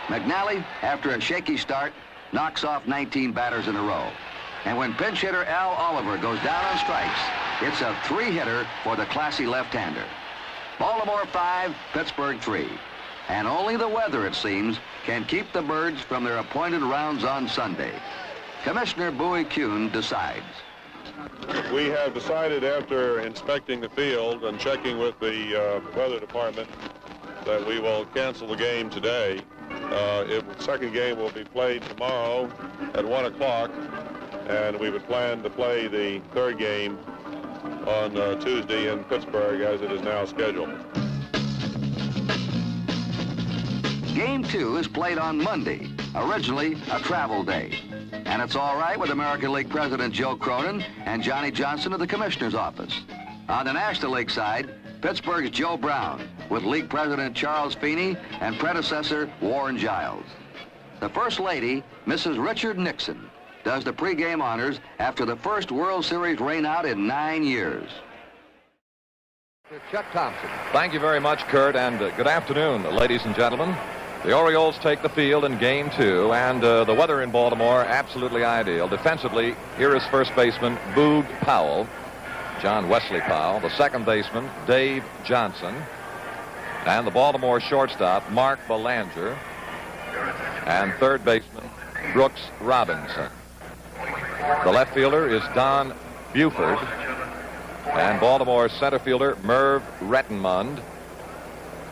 McNally, after a shaky start, knocks off 19 batters in a row. And when pinch hitter Al Oliver goes down on strikes, it's a 3-hitter for the classy left-hander. Baltimore 5, Pittsburgh 3. And only the weather, it seems, can keep the Birds from their appointed rounds on Sunday. Commissioner Bowie Kuhn decides. We have decided after inspecting the field and checking with the weather department that we will cancel the game today. The second game will be played tomorrow at 1 o'clock, and we would plan to play the third game on Tuesday in Pittsburgh as it is now scheduled. Game 2 is played on Monday, originally a travel day. And it's all right with American League President Joe Cronin and Johnny Johnson of the Commissioner's office. On the National League side, Pittsburgh's Joe Brown with League President Charles Feeney and predecessor Warren Giles. The First Lady, Mrs. Richard Nixon, does the pregame honors after the first World Series rainout in 9 years. Chuck Thompson. Thank you very much, Kurt, and good afternoon, ladies and gentlemen. The Orioles take the field in Game 2, and the weather in Baltimore absolutely ideal. Defensively, here is first baseman Boog Powell, John Wesley Powell, the second baseman Dave Johnson, and the Baltimore shortstop Mark Belanger, and third baseman Brooks Robinson. The left fielder is Don Buford, and Baltimore center fielder Merv Rettenmund,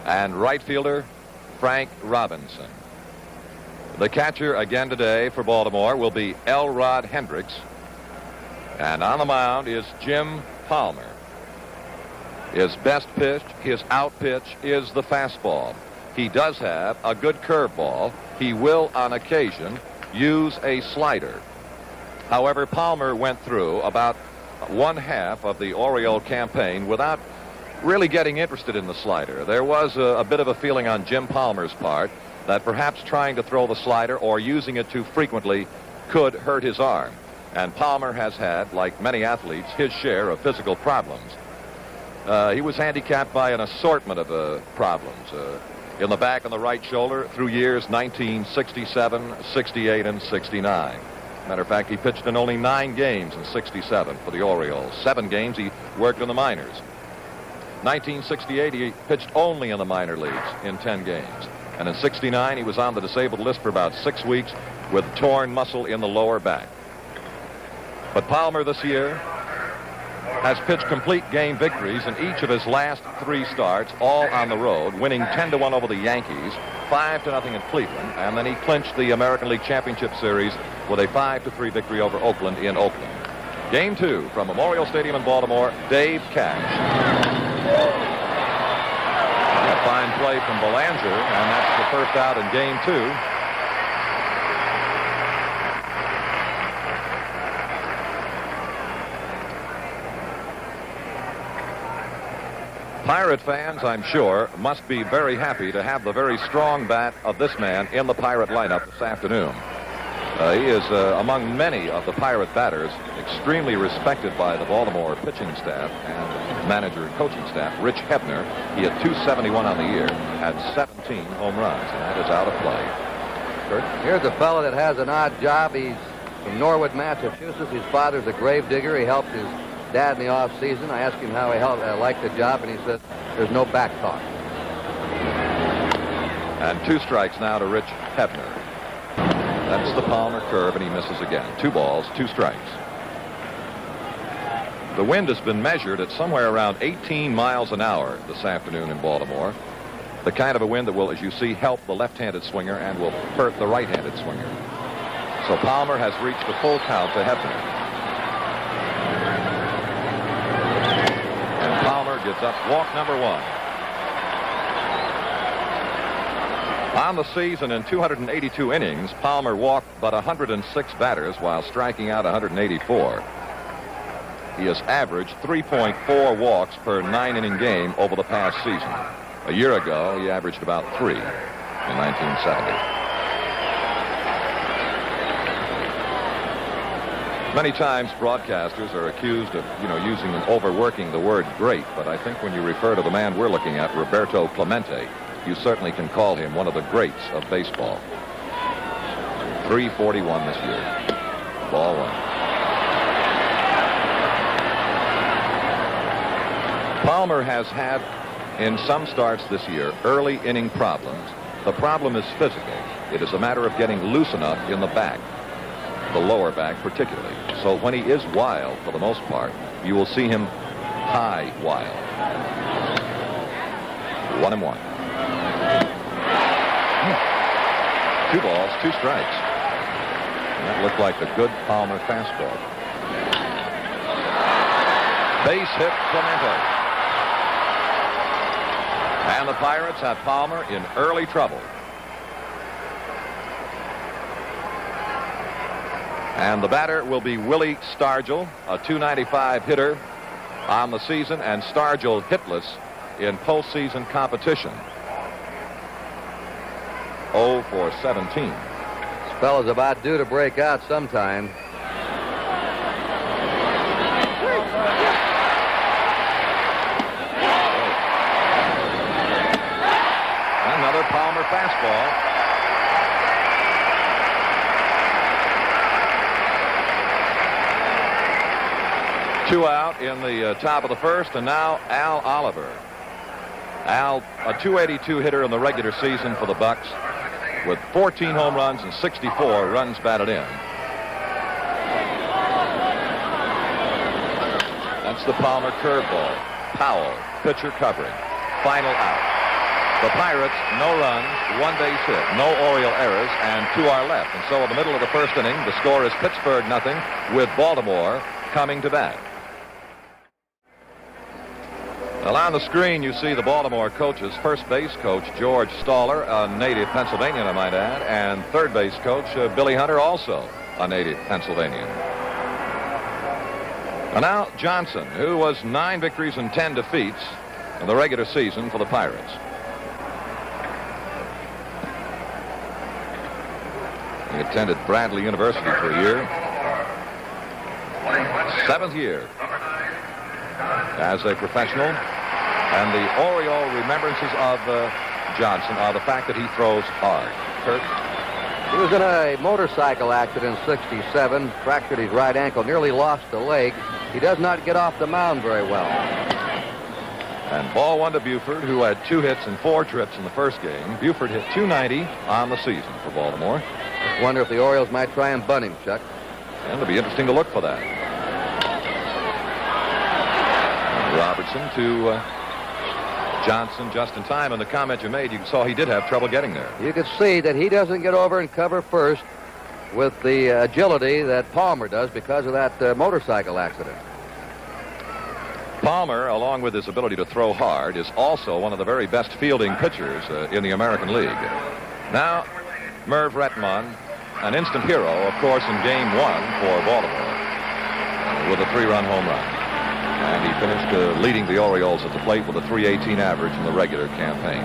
and right fielder Frank Robinson. The catcher again today for Baltimore will be Elrod Hendricks, and on the mound is Jim Palmer. His best pitch, his out pitch, is the fastball. He does have a good curveball. He will, on occasion, use a slider. However, Palmer went through about one half of the Oriole campaign without really getting interested in the slider. There was a bit of a feeling on Jim Palmer's part that perhaps trying to throw the slider or using it too frequently could hurt his arm. And Palmer has had, like many athletes, his share of physical problems. He was handicapped by an assortment of problems. In the back and the right shoulder through years 1967, 68, and 69. Matter of fact, he pitched in only 9 games in 67 for the Orioles. 7 games he worked in the minors. 1968, he pitched only in the minor leagues in 10 games. And in 69, he was on the disabled list for about 6 weeks with torn muscle in the lower back. But Palmer this year has pitched complete game victories in each of his last 3 starts, all on the road, winning 10-1 over the Yankees, 5-0 in Cleveland, and then he clinched the American League Championship Series with a 5-3 victory over Oakland in Oakland. Game 2 from Memorial Stadium in Baltimore, Dave Cash. A fine play from Belanger, and that's the first out in Game 2. Pirate fans, I'm sure, must be very happy to have the very strong bat of this man in the Pirate lineup this afternoon. He is, among many of the Pirate batters, extremely respected by the Baltimore pitching staff and manager and coaching staff. Rich Hebner, he had 271 on the year, had 17 home runs, and that is out of play. Kurt? Here's a fellow that has an odd job. He's from Norwood, Massachusetts. His father's a grave digger. He helped his dad in the off season. I asked him how he liked the job, and he said there's no back talk. And 2 strikes now to Rich Hebner. That's the Palmer curve, and he misses again. 2 balls, 2 strikes. The wind has been measured at somewhere around 18 miles an hour this afternoon in Baltimore. The kind of a wind that will, as you see, help the left-handed swinger and will hurt the right-handed swinger. So Palmer has reached a full count to Hebner. And Palmer gives up walk number 1. On the season, in 282 innings, Palmer walked but 106 batters while striking out 184. He has averaged 3.4 walks per 9-inning game over the past season. A year ago, he averaged about 3 in 1970. Many times broadcasters are accused of, using and overworking the word great, but I think when you refer to the man we're looking at, Roberto Clemente, you certainly can call him one of the greats of baseball. 341 this year. Ball one. Palmer has had, in some starts this year, early inning problems. The problem is physical. It is a matter of getting loose enough in the back, the lower back particularly. So when he is wild, for the most part, you will see him high wild. 1-1. 2 balls, 2 strikes. And that looked like a good Palmer fastball. Base hit, Clemente. And the Pirates have Palmer in early trouble. And the batter will be Willie Stargell, a .295 hitter on the season, and Stargell hitless in postseason competition. 0 for 17. This fellow's about due to break out sometime. Another Palmer fastball. Two out in the top of the first, and now Al Oliver. Al, a .282 hitter in the regular season for the Bucks, with 14 home runs and 64 runs batted in. That's the Palmer curveball. Powell, pitcher covering. Final out. The Pirates, no runs, 1 base hit, no Oriole errors, and 2 are left. And so in the middle of the first inning, the score is Pittsburgh 0, with Baltimore coming to bat. Well, on the screen, you see the Baltimore coaches. First base coach George Staller, a native Pennsylvanian, I might add, and third base coach Billy Hunter, also a native Pennsylvanian. And now Johnson, who was 9 victories and 10 defeats in the regular season for the Pirates. He attended Bradley University for a year. 7th year as a professional. And the Oriole remembrances of Johnson are the fact that he throws hard. Kurt? He was in a motorcycle accident in '67, fractured his right ankle, nearly lost a leg. He does not get off the mound very well. And ball 1 to Buford, who had 2 hits and 4 trips in the first game. Buford hit .290 on the season for Baltimore. I wonder if the Orioles might try and bunt him, Chuck. And it'll be interesting to look for that. And Robertson to Johnson just in time. And the comment you made, you saw he did have trouble getting there. You could see that he doesn't get over and cover first with the agility that Palmer does because of that motorcycle accident. Palmer, along with his ability to throw hard, is also one of the very best fielding pitchers in the American League. Now, Merv Rettenmund, an instant hero, of course, in Game 1 for Baltimore, with a 3-run home run. And he finished leading the Orioles at the plate with a .318 average in the regular campaign.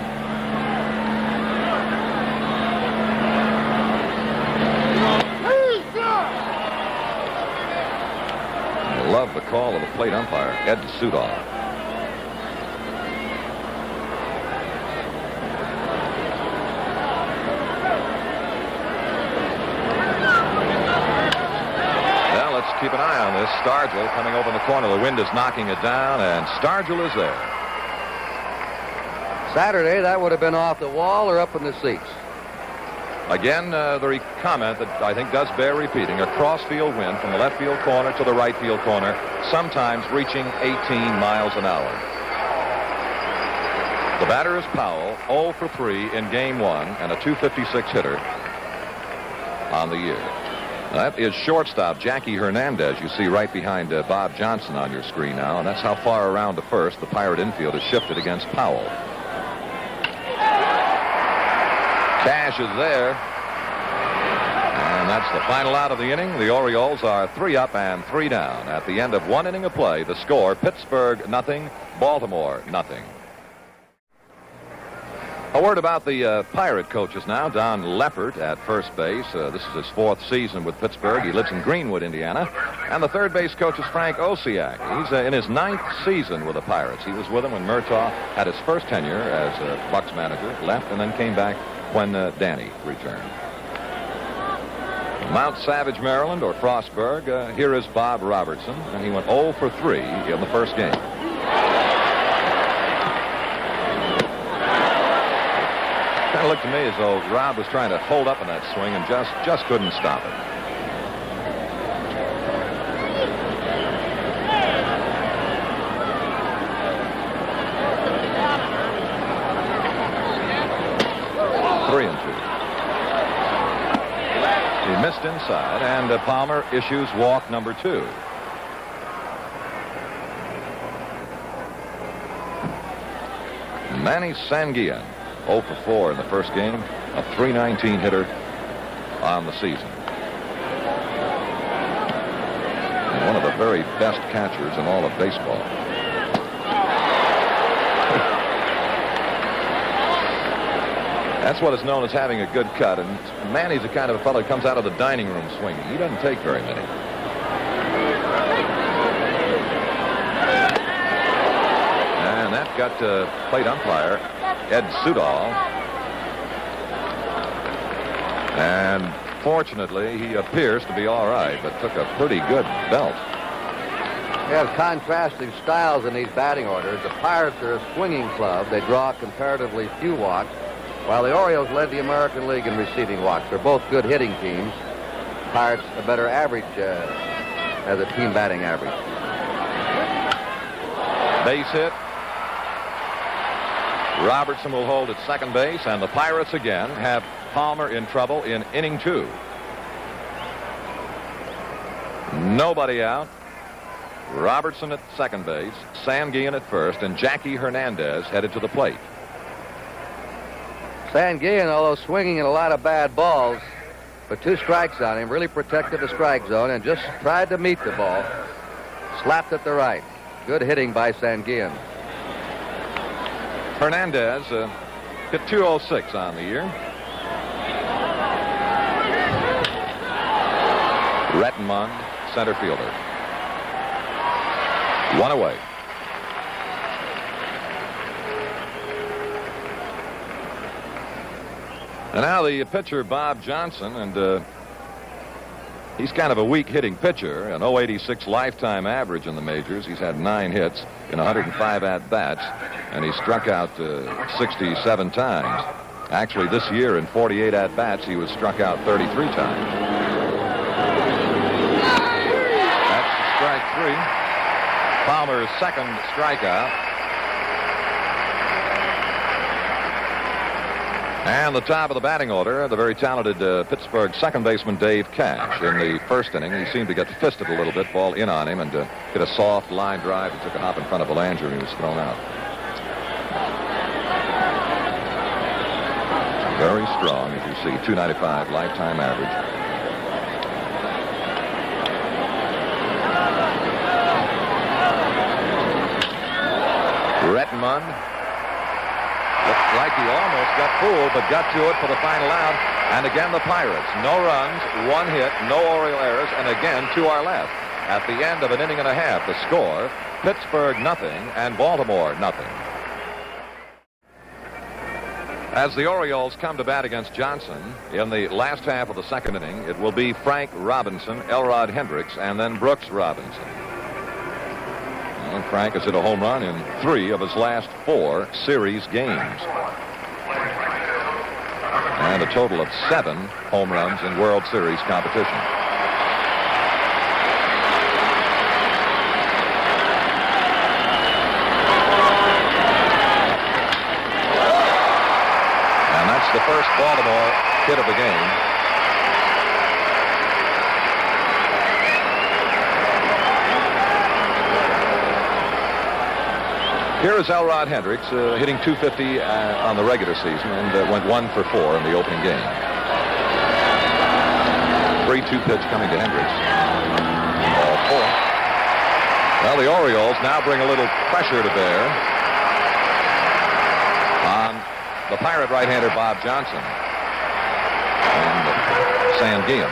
I love the call of the plate umpire, Ed Sudoff. Keep an eye on this. Stargell coming over in the corner. The wind is knocking it down, and Stargell is there. Saturday, that would have been off the wall or up in the seats. Again, the comment that I think does bear repeating. A cross-field wind from the left field corner to the right field corner, sometimes reaching 18 miles an hour. The batter is Powell, 0 for 3 in Game 1, and a .256 hitter on the year. That is shortstop Jackie Hernandez. You see right behind Bob Johnson on your screen now, and that's how far around to first the Pirate infield is shifted against Powell. Cash is there, and that's the final out of the inning. The Orioles are 3 up and 3 down at the end of 1 inning of play. The score: Pittsburgh 0, Baltimore 0. A word about the Pirate coaches now. Don Leppert at first base. This is his 4th season with Pittsburgh. He lives in Greenwood, Indiana. And the third base coach is Frank Osiak. He's in his 9th season with the Pirates. He was with them when Murtaugh had his first tenure as Bucks manager, left, and then came back when Danny returned. Mount Savage, Maryland, or Frostburg. Here is Bob Robertson, and he went 0 for 3 in the first game. Kind of looked to me as though Rob was trying to hold up in that swing and just couldn't stop it. Three and 2. He missed inside, and Palmer issues walk number 2. Manny Sanguillen, 0 for 4 in the first game, a .319 hitter on the season. And one of the very best catchers in all of baseball. That's what is known as having a good cut, and Manny's the kind of a fellow who comes out of the dining room swinging. He doesn't take very many. And that got plate umpire Ed Sudol. And fortunately, he appears to be all right, but took a pretty good belt. We have contrasting styles in these batting orders. The Pirates are a swinging club. They draw comparatively few walks, while the Orioles led the American League in receiving walks. They're both good hitting teams. Pirates a better average as a team batting average. Base hit. Robertson will hold at second base, and the Pirates again have Palmer in trouble in inning 2. Nobody out. Robertson at second base, Sanguillen at first, and Jackie Hernandez headed to the plate. Sanguillen, although swinging in a lot of bad balls, but 2 strikes on him, really protected the strike zone and just tried to meet the ball. Slapped it to right. Good hitting by Sanguillen. Hernandez hit .206 on the year. Rettenmund, center fielder. 1 away. And now the pitcher, Bob Johnson, and he's kind of a weak hitting pitcher, an .086 lifetime average in the majors. He's had 9 hits in 105 at-bats, and he struck out 67 times. Actually, this year in 48 at-bats, he was struck out 33 times. That's strike 3. Palmer's second strikeout. And the top of the batting order, the very talented Pittsburgh second baseman Dave Cash. In the first inning, he seemed to get fisted a little bit, ball in on him, and hit a soft line drive and took a hop in front of Belanger, and he was thrown out. Very strong, as you see, 295 lifetime average. Rettenmund looked like he almost got fooled, but got to it for the final out. And again, the Pirates. No runs, 1 hit, no Oriole errors, and again, 2 are left. At the end of an inning and a half, the score, Pittsburgh nothing and Baltimore nothing. As the Orioles come to bat against Johnson in the last half of the second inning, it will be Frank Robinson, Elrod Hendricks, and then Brooks Robinson. And Frank has hit a home run in 3 of his last 4 series games. And a total of 7 home runs in World Series competition. And that's the first Baltimore hit of the game. Here is Elrod Hendricks hitting .250 on the regular season and went 1 for 4 in the opening game. 3-2 pitch coming to Hendricks. Ball 4. Well, the Orioles now bring a little pressure to bear on the Pirate right-hander Bob Johnson and Sam Guillen.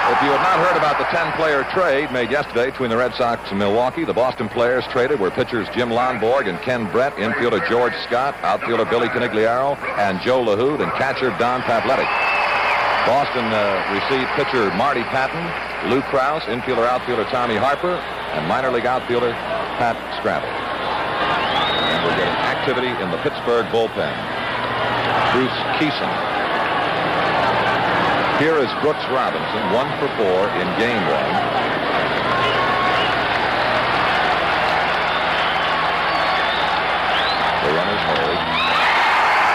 If you have not heard about the 10-player trade made yesterday between the Red Sox and Milwaukee, the Boston players traded were pitchers Jim Lonborg and Ken Brett, infielder George Scott, outfielder Billy Conigliaro, and Joe LaHood, and catcher Don Pavletic. Boston received pitcher Marty Patton, Lou Krause, infielder outfielder Tommy Harper, and minor league outfielder Pat Scrabble. And we're getting activity in the Pittsburgh bullpen. Bruce Keeson. Here is Brooks Robinson, 1 for 4 in game 1. The runner's hold.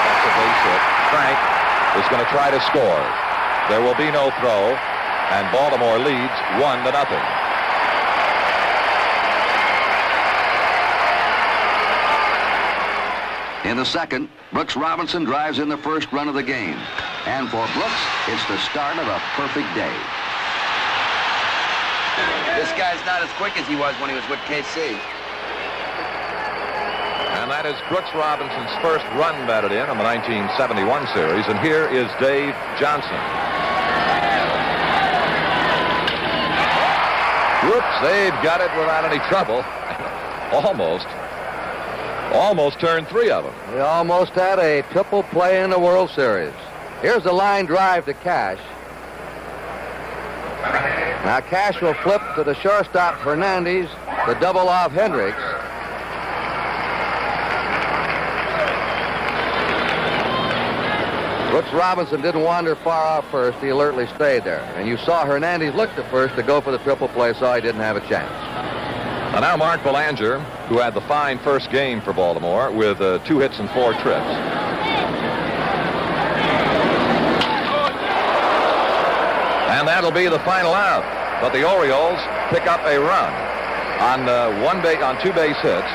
That's a base hit. Frank is going to try to score. There will be no throw, and Baltimore leads 1-0. In the second, Brooks Robinson drives in the first run of the game. And for Brooks, it's the start of a perfect day. This guy's not as quick as he was when he was with KC. And that is Brooks Robinson's first run batted in the 1971 series. And here is Dave Johnson. Whoops, they've got it without any trouble. Almost turned 3 of them. They almost had a triple play in the World Series. Here's a line drive to Cash. Now Cash will flip to the shortstop Hernandez, the double off Hendricks. Brooks Robinson didn't wander far off first. He alertly stayed there. And you saw Hernandez look to first to go for the triple play, so he didn't have a chance. And now Mark Belanger, who had the fine first game for Baltimore with 2 hits and 4 trips. And that'll be the final out. But the Orioles pick up a run on 2 base hits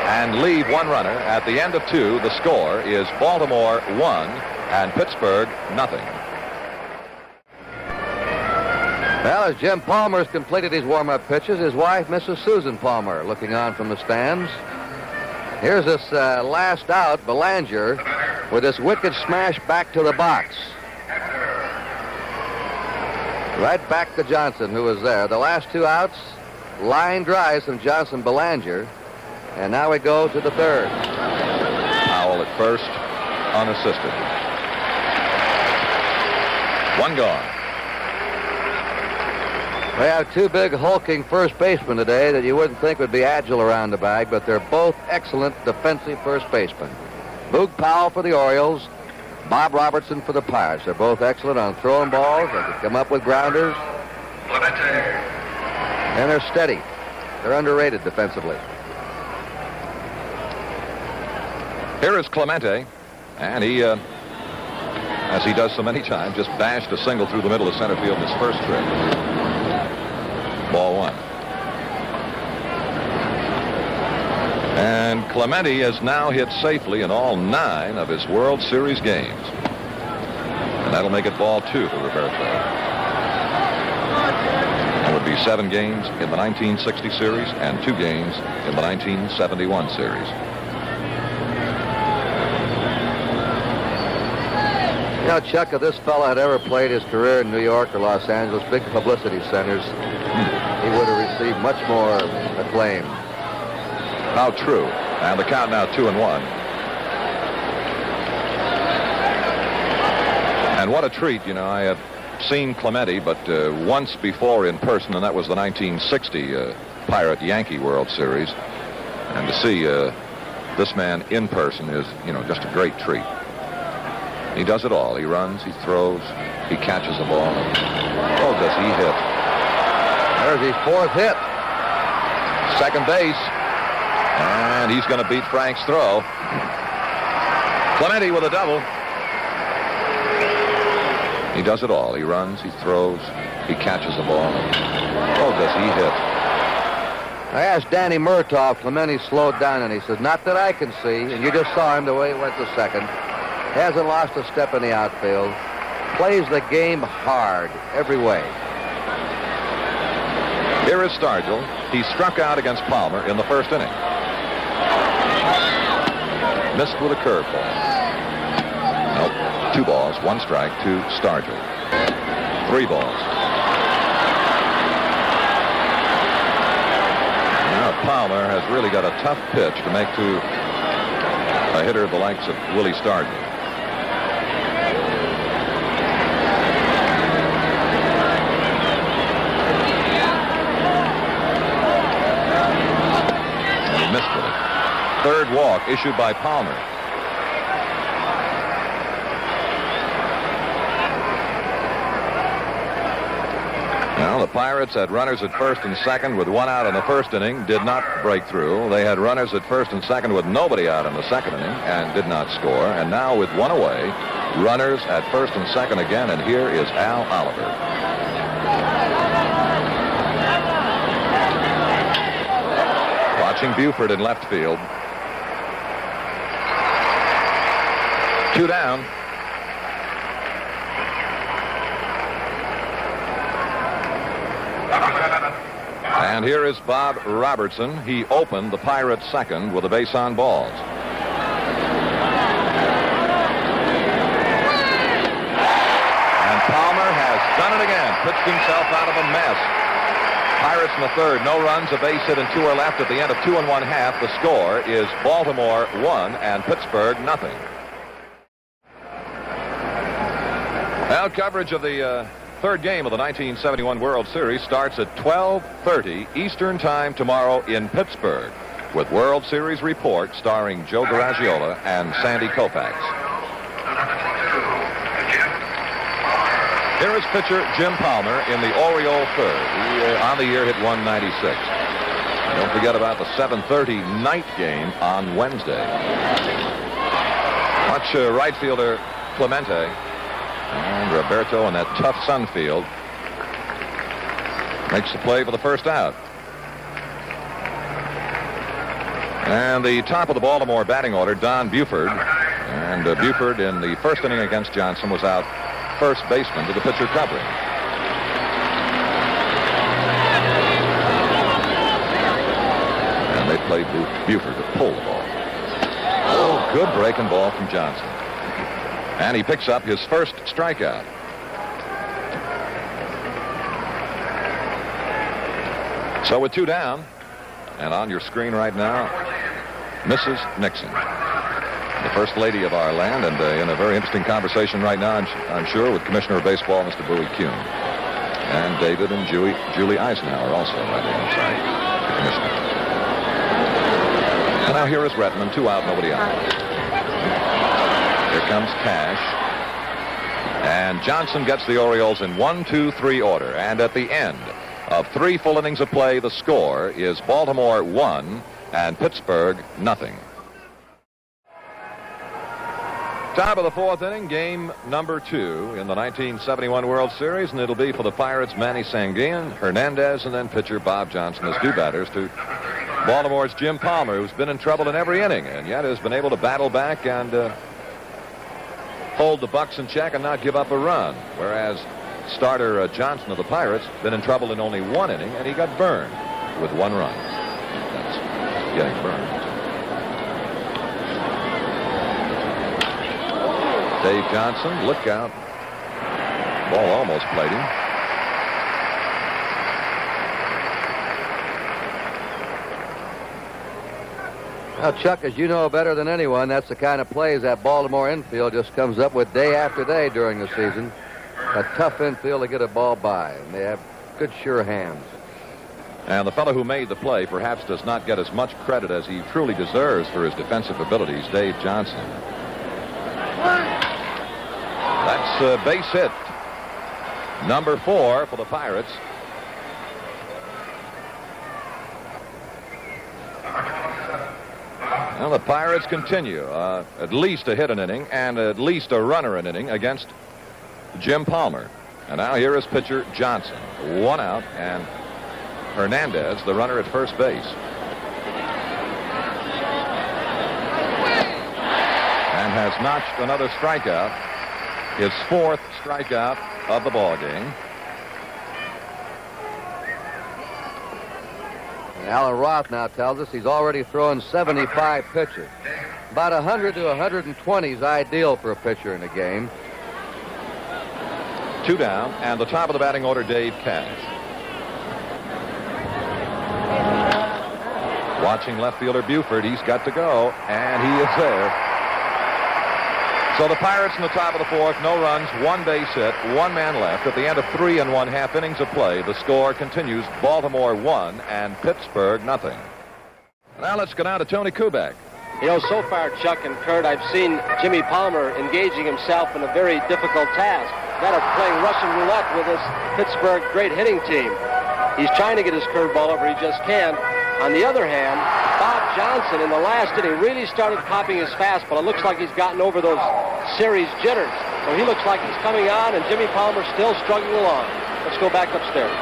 and leave 1 runner. At the end of 2, the score is Baltimore 1 and Pittsburgh 0. Well, as Jim Palmer's completed his warm-up pitches, his wife, Mrs. Susan Palmer, looking on from the stands. Here's this last out, Belanger, with this wicked smash back to the box. Right back to Johnson, who was there. The last 2 outs, line drives from Johnson Belanger. And now we go to the third. Powell at first, unassisted. 1 gone. We have 2 big hulking first basemen today that you wouldn't think would be agile around the bag, but they're both excellent defensive first basemen. Boog Powell for the Orioles, Bob Robertson for the Pirates. They're both excellent on throwing balls. They can come up with grounders. And they're steady. They're underrated defensively. Here is Clemente, and he, as he does so many times, just bashed a single through the middle of center field in his first trip. Ball 1. And Clemente has now hit safely in all 9 of his World Series games. And that'll make it ball 2 for Roberto. It would be 7 games in the 1960 series and 2 games in the 1971 series. You know, Chuck, if this fella had ever played his career in New York or Los Angeles, big publicity centers, he would have received much more acclaim. How true. And the count now 2-1. And what a treat, you know. I have seen Clemente, but once before in person, and that was the 1960 Pirate-Yankee World Series. And to see this man in person is, you know, just a great treat. He does it all. He runs, he throws, he catches the ball. Oh, does he hit. There's his 4th hit. Second base. And he's going to beat Frank's throw. Clemente with a double. He does it all. He runs, he throws, he catches the ball. Oh, does he hit. I asked Danny Murtaugh if Clemente slowed down, and he says, not that I can see. And you just saw him the way he went to second. Hasn't lost a step in the outfield. Plays the game hard every way. Here is Stargell. He struck out against Palmer in the first inning. Missed with a curveball. Nope. 2 balls, 1 strike to Stargell. 3 balls. Now Palmer has really got a tough pitch to make to a hitter of the likes of Willie Stargell. Missed with it. 3rd walk issued by Palmer. Now the Pirates had runners at first and second with 1 out in the 1st inning, did not break through. They had runners at first and second with nobody out in the 2nd inning and did not score. And now with 1 away, runners at first and second again, and here is Al Oliver. Watching Buford in left field. 2 down. And here is Bob Robertson. He opened the Pirates' second with a base on balls. And Palmer has done it again. Pitched himself out of a mess. Pirates in the 3rd. No runs, a base hit, and 2 are left at the end of 2 1/2. The score is Baltimore 1 and Pittsburgh 0. Now coverage of the 3rd game of the 1971 World Series starts at 12:30 Eastern Time tomorrow in Pittsburgh with World Series report starring Joe Garagiola and Sandy Koufax. Here is pitcher Jim Palmer in the Oriole 3rd. He, on the year, hit 196. Don't forget about the 7:30 night game on Wednesday. Watch right fielder Clemente and Roberto in that tough Sunfield makes the play for the 1st out. And the top of the Baltimore batting order, Don Buford. And Buford in the 1st inning against Johnson was out first baseman to the pitcher covering. And they played Buford to pull the ball. Oh, good breaking ball from Johnson. And he picks up his 1st strikeout. So with 2 down, and on your screen right now, Mrs. Nixon, the First Lady of our land, and in a very interesting conversation right now, I'm sure, with Commissioner of Baseball, Mr. Bowie Kuhn. And David and Julie Eisenhower also right alongside the Commissioner. And now here is Retman, 2 out, nobody out. Here comes Cash. And Johnson gets the Orioles in 1-2-3 order. And at the end of 3 full innings of play, the score is Baltimore 1 and Pittsburgh 0. Top of the 4th inning, game number 2 in the 1971 World Series. And it'll be for the Pirates, Manny Sanguillen, Hernandez, and then pitcher Bob Johnson as 2 batters to Baltimore's Jim Palmer, who's been in trouble in every inning and yet has been able to battle back and hold the Bucks in check and not give up a run. Whereas starter Johnson of the Pirates been in trouble in only 1 inning, and he got burned with 1 run. That's getting burned. Dave Johnson, look out. Ball almost played him. Now, Chuck, as you know better than anyone, that's the kind of plays that Baltimore infield just comes up with day after day during the season. A tough infield to get a ball by, and they have good, sure hands. And the fellow who made the play perhaps does not get as much credit as he truly deserves for his defensive abilities, Dave Johnson. That's a base hit. Number 4 for the Pirates. Well, the Pirates continue. At least a hit an inning and at least a runner an inning against Jim Palmer. And now here is pitcher Johnson. 1 out, and Hernandez, the runner at first base. And has notched another strikeout. His 4th strikeout of the ball game. And Alan Roth now tells us he's already thrown 75 pitches. About 100 to 120 is ideal for a pitcher in a game. 2 down, and the top of the batting order, Dave Cash. Watching left fielder Buford. He's got to go, and he is there. So the Pirates in the top of the 4th, no runs, 1 base hit, 1 man left. At the end of 3 1/2 innings of play, the score continues: Baltimore 1 and Pittsburgh nothing. Now let's go down to Tony Kubek. You know, so far, Chuck and Kurt, I've seen Jimmy Palmer engaging himself in a very difficult task. That of playing Russian roulette with this Pittsburgh great hitting team. He's trying to get his curveball over, he just can't. On the other hand, Bob Johnson in the last inning really started popping his fastball. It looks like he's gotten over those series jitters. So he looks like he's coming on, and Jimmy Palmer's still struggling along. Let's go back upstairs.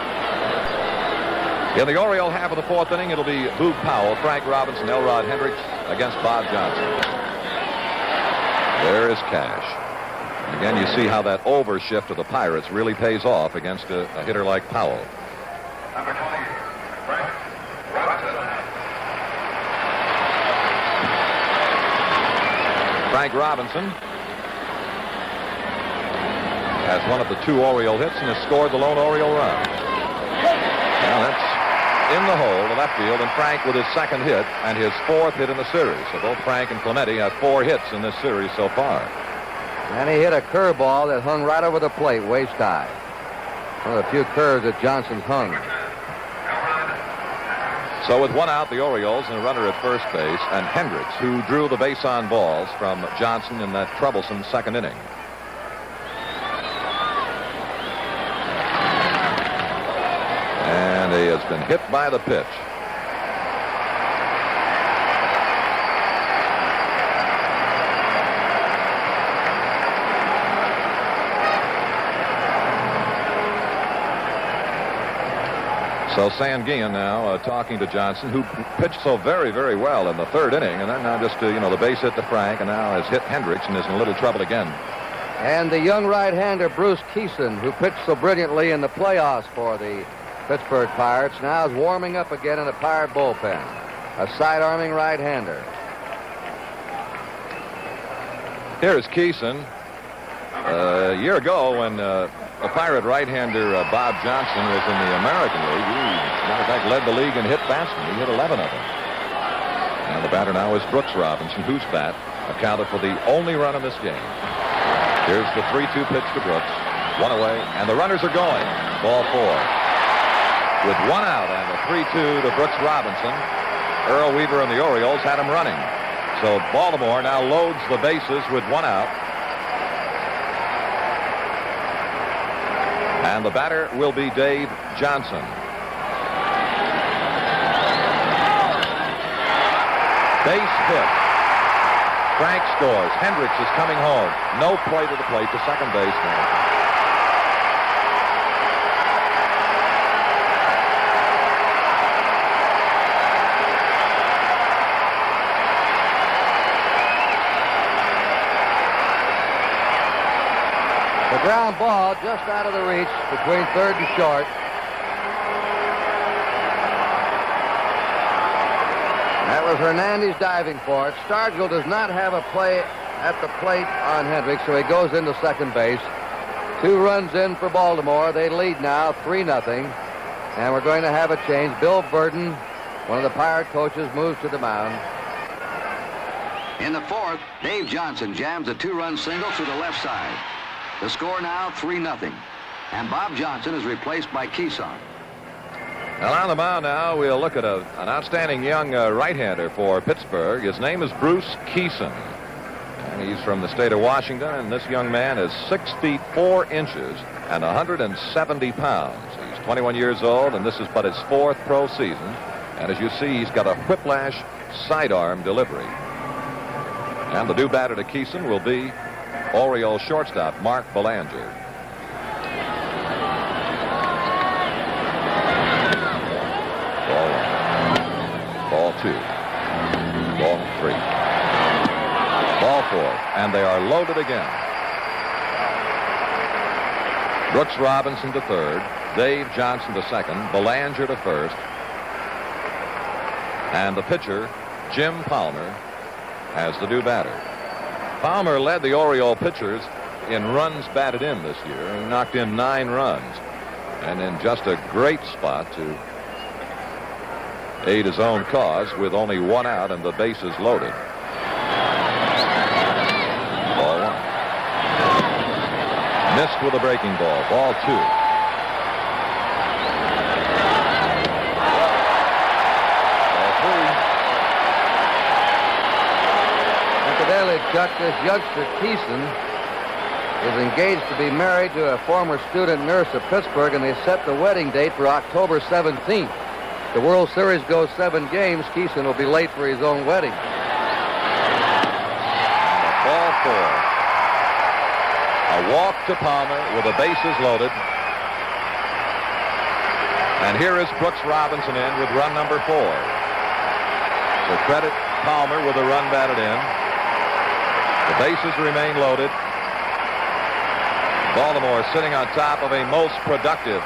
In the Oriole half of the 4th inning, it'll be Boog Powell, Frank Robinson, Elrod Hendricks against Bob Johnson. There is Cash. Again, you see how that overshift of the Pirates really pays off against a hitter like Powell. Number 20, Frank Robinson. Frank Robinson has one of the 2 Oriole hits and has scored the lone Oriole run. Now that's in the hole to left field, and Frank with his 2nd hit and his 4th hit in the series. So both Frank and Clemente have 4 hits in this series so far. And he hit a curveball that hung right over the plate, waist high. One of the few curves that Johnson hung. So with 1 out, the Orioles and a runner at first base, and Hendricks, who drew the base on balls from Johnson in that troublesome 2nd inning. And he has been hit by the pitch. So Sanguillen now talking to Johnson, who pitched so very, very well in the 3rd inning, and then now just, the base hit to Frank, and now has hit Hendricks and is in a little trouble again. And the young right-hander Bruce Keeson, who pitched so brilliantly in the playoffs for the Pittsburgh Pirates, now is warming up again in the Pirate bullpen. A side-arming right-hander. Here's Keeson. A year ago, when a Pirate right-hander, Bob Johnson, was in the American League, he, as a matter of fact, led the league in hit batsmen. He hit 11 of them. And the batter now is Brooks Robinson, whose bat accounted for the only run in this game. Here's the 3-2 pitch to Brooks. 1 away, and the runners are going. Ball 4. With 1 out and the 3-2 to Brooks Robinson, Earl Weaver and the Orioles had him running. So Baltimore now loads the bases with 1 out. And the batter will be Dave Johnson. Base hit. Frank scores. Hendricks is coming home. No play to the plate to second base now. The ground ball just out of the reach between 3rd and short. That was Hernandez diving for it. Stargell does not have a play at the plate on Hendricks, so he goes into second base. 2 runs in for Baltimore. They lead now 3-0. And we're going to have a change. Bill Burden, one of the Pirate coaches, moves to the mound. In the 4th, Dave Johnson jams a 2-run single to the left side. The score now 3-0. And Bob Johnson is replaced by Keeson. Well, on the mound now, we'll look at an outstanding young right-hander for Pittsburgh. His name is Bruce Keeson. And he's from the state of Washington, and this young man is 6 feet 4 inches and 170 pounds. He's 21 years old, and this is but his 4th pro season. And as you see, he's got a whiplash sidearm delivery. And the new batter to Keeson will be Orioles shortstop Mark Belanger. Ball 1. Ball 2. Ball 3. Ball 4. And they are loaded again. Brooks Robinson to 3rd. Dave Johnson to 2nd. Belanger to 1st. And the pitcher, Jim Palmer, has the new batter. Palmer led the Oriole pitchers in runs batted in this year. He knocked in 9 runs. And in just a great spot to aid his own cause with only 1 out and the bases loaded. Ball 1. Missed with a breaking ball. Ball 2. Ball 3. Incidentally, Chuck, this youngster Keeson is engaged to be married to a former student nurse of Pittsburgh, and they set the wedding date for October 17th. The World Series goes 7 games. Keeson will be late for his own wedding. Ball 4. A walk to Palmer with the bases loaded. And here is Brooks Robinson in with run number 4. So credit Palmer with a run batted in. The bases remain loaded. Baltimore sitting on top of a most productive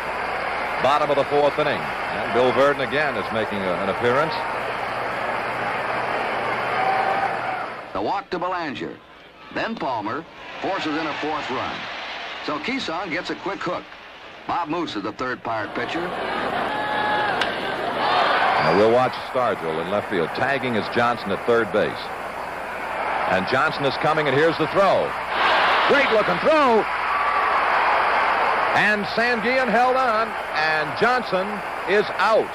bottom of the 4th inning. And Bill Verdon again is making an appearance. The walk to Belanger. Then Palmer forces in a 4th run. So Keeson gets a quick hook. Bob Moose is the third Pirate pitcher. Now we'll watch Stargell in left field. Tagging is Johnson at third base. And Johnson is coming, and here's the throw. Great looking throw. And Sanguillen held on, and Johnson is out.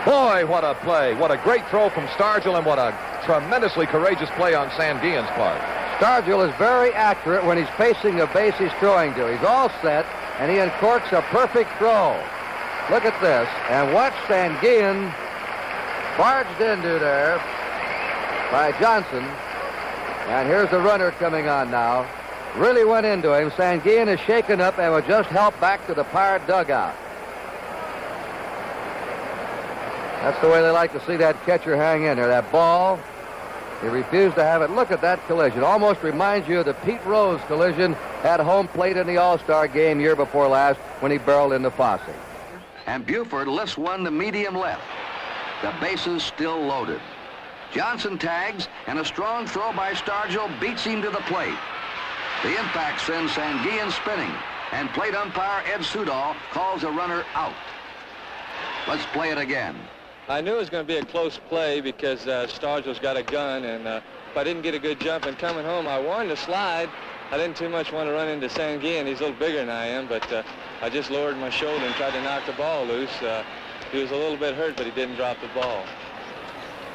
Boy, what a play. What a great throw from Stargell, and what a tremendously courageous play on Sanguillen's part. Stargell is very accurate when he's facing the base he's throwing to. He's all set, and he uncorks a perfect throw. Look at this, and watch Sanguillen barged into there by Johnson. And here's the runner coming on now. Really went into him. Sanguillen is shaken up and will just help back to the Pirate dugout. That's the way they like to see that catcher hang in there. That ball, he refused to have it. Look at that collision. Almost reminds you of the Pete Rose collision at home plate in the All-Star game year before last when he barreled into Fosse. And Buford lifts one to medium left. The bases still loaded. Johnson tags, and a strong throw by Stargell beats him to the plate. The impact sends Sanguillen spinning, and plate umpire Ed Sudol calls the runner out. Let's play it again. I knew it was going to be a close play because Stargell's got a gun, and if I didn't get a good jump and coming home, I wanted to slide. I didn't too much want to run into Sanguillen. He's a little bigger than I am, but I just lowered my shoulder and tried to knock the ball loose. He was a little bit hurt, but he didn't drop the ball.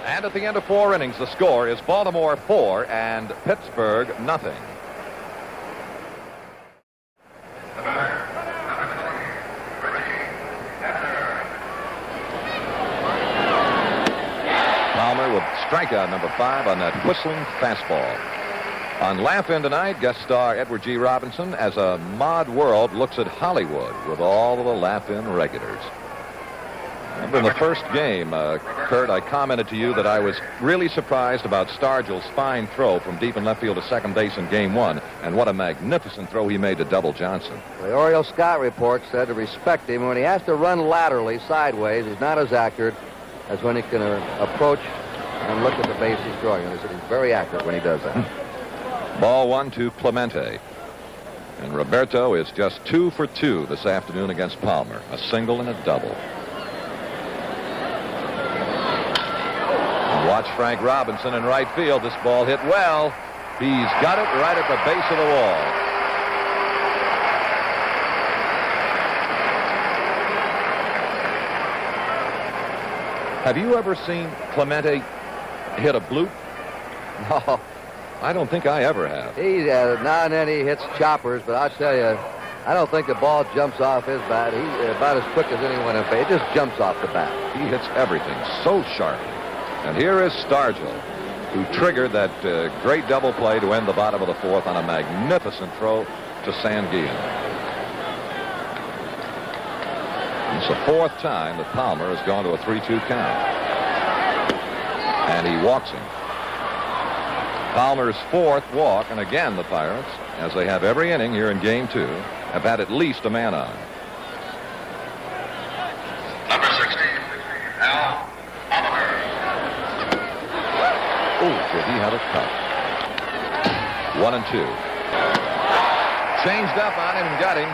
And at the end of 4 innings, the score is Baltimore 4 and Pittsburgh nothing. Palmer with strikeout number 5 on that whistling fastball. On Laugh-In tonight, guest star Edward G. Robinson as a Mod World looks at Hollywood with all of the Laugh-In regulars. Remember in the first game, Kurt, I commented to you that I was really surprised about Stargell's fine throw from deep in left field to second base in Game 1, and what a magnificent throw he made to double Johnson. The Orioles scout report said to respect him. When he has to run laterally, sideways, he's not as accurate as when he can approach and look at the base he's throwing. He's very accurate when he does that. Ball 1 to Clemente. And Roberto is just 2 for 2 this afternoon against Palmer. A single and a double. And watch Frank Robinson in right field. This ball hit well. He's got it right at the base of the wall. Have you ever seen Clemente hit a bloop? No. I don't think I ever have. He now and then he hits choppers, but I'll tell you, I don't think the ball jumps off his bat. He's about as quick as anyone in base. It just jumps off the bat. He hits everything so sharp. And here is Stargell, who triggered that great double play to end the bottom of the 4th on a magnificent throw to Sanguillen. It's the 4th time that Palmer has gone to a 3-2 count. And he walks him. Palmer's 4th walk, and again the Pirates, as they have every inning here in Game 2, have had at least a man on. Number 16, Al Oliver. after he had a cut. 1-2. Changed up on him and got him.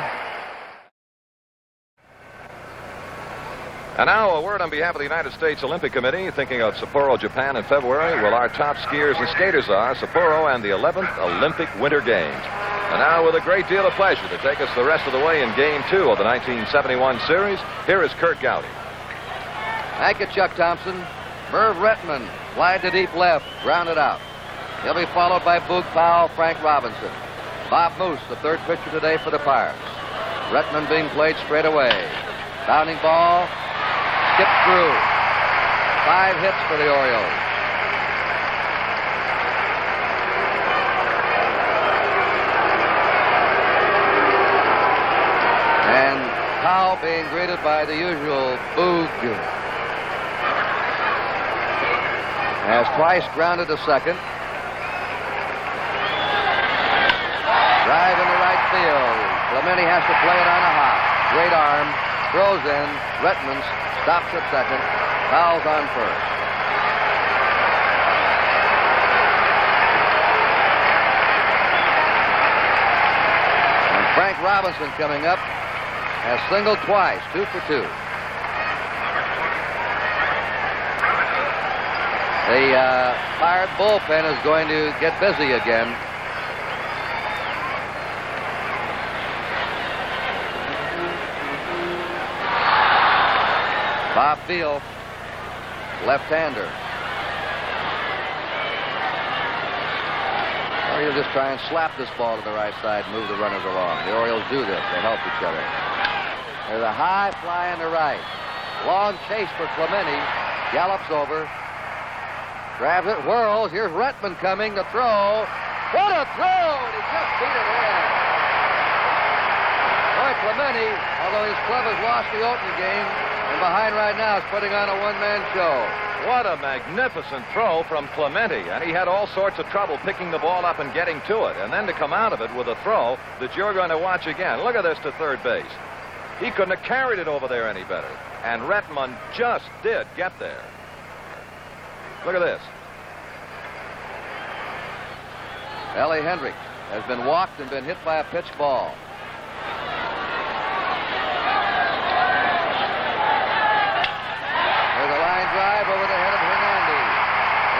And now a word on behalf of the United States Olympic Committee. Thinking of Sapporo, Japan in February. Well, our top skiers and skaters are Sapporo and the 11th Olympic Winter Games. And now, with a great deal of pleasure to take us the rest of the way in Game 2 of the 1971 series, here is Kurt Gowdy. Thank you, Chuck Thompson. Merv Retman, slide to deep left, grounded out. He'll be followed by Boog Powell, Frank Robinson. Bob Moose, the third pitcher today for the Pirates. Retman being played straight away. Bounding ball, skipped through. 5 hits for the Orioles. And Powell being greeted by the usual Boog. Has twice grounded to second. Drive into right field. Clemente has to play it on a hop. Great arm. Throws in. Retman stops at second. Powell's on first. And Frank Robinson coming up has singled twice, 2 for 2. The Pirate bullpen is going to get busy again. Bob Field, left-hander. Or you'll just try and slap this ball to the right side, move the runners along. The Orioles do this. They help each other. There's a high fly on the right. Long chase for Clemente. Gallops over. Grabs it, whirls. Here's Retman coming to throw. What a throw! He just beat it in. Boy, Clemente, although his club has lost the opening game, and behind right now is putting on a one-man show. What a magnificent throw from Clemente. And he had all sorts of trouble picking the ball up and getting to it. And then to come out of it with a throw that you're going to watch again. Look at this to third base. He couldn't have carried it over there any better. And Retman just did get there. Look at this. Ellie Hendricks has been walked and been hit by a pitch ball. There's a line drive over the head of Hernandez.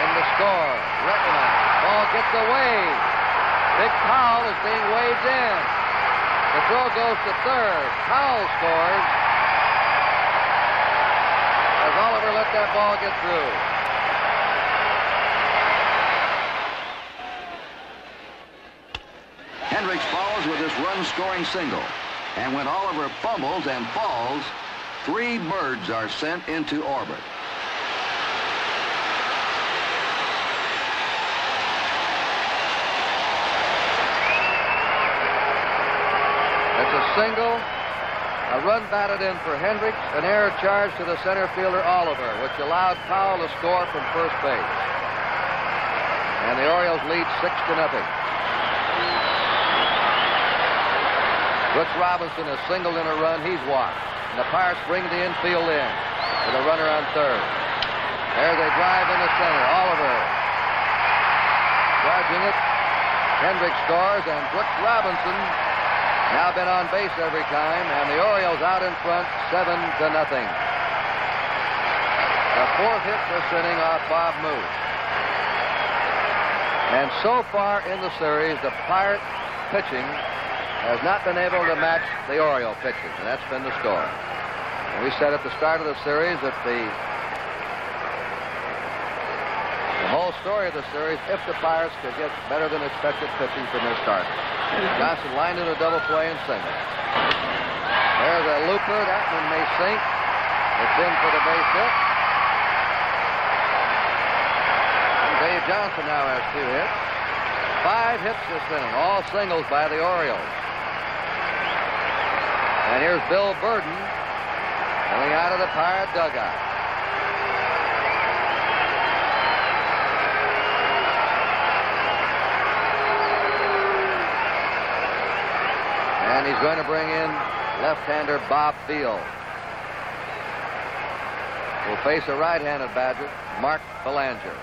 In the score, Retman. Ball gets away. Big Powell is being waved in. The throw goes to third. Powell scores. As Oliver let that ball get through. Hendricks follows with this run-scoring single. And when Oliver fumbles and falls, 3 birds are sent into orbit. It's a single, a run batted in for Hendricks, an error charge to the center fielder Oliver, which allowed Powell to score from first base. And the Orioles lead 6-0. Brooks Robinson has singled in a run. He's walked. And the Pirates bring the infield in with a runner on third. There they drive into center. Oliver charging it. Hendricks scores, and Brooks Robinson now been on base every time, and the Orioles out in front 7-0. The 4th hit this inning off Bob Moose. And so far in the series, the Pirate pitching has not been able to match the Oriole pitching, and that's been the story. And we said at the start of the series that the whole story of the series, if the Pirates could get better than expected pitching from their starters. Johnson lined in a double play and single. There's a looper. That one may sink. It's in for the base hit. And Dave Johnson now has 2 hits. 5 hits this inning, all singles by the Orioles. And here's Bill Burden coming out of the Pirate dugout. And he's going to bring in left-hander Bob Field. Will face a right-handed Badger, Mark Belanger.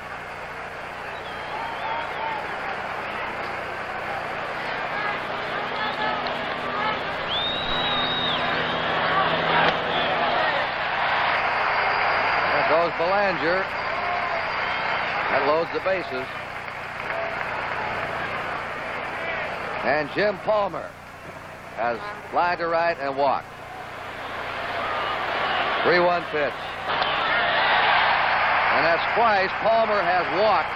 Belanger. That loads the bases. And Jim Palmer has fly to right and walked. 3-1 pitch. And that's twice Palmer has walked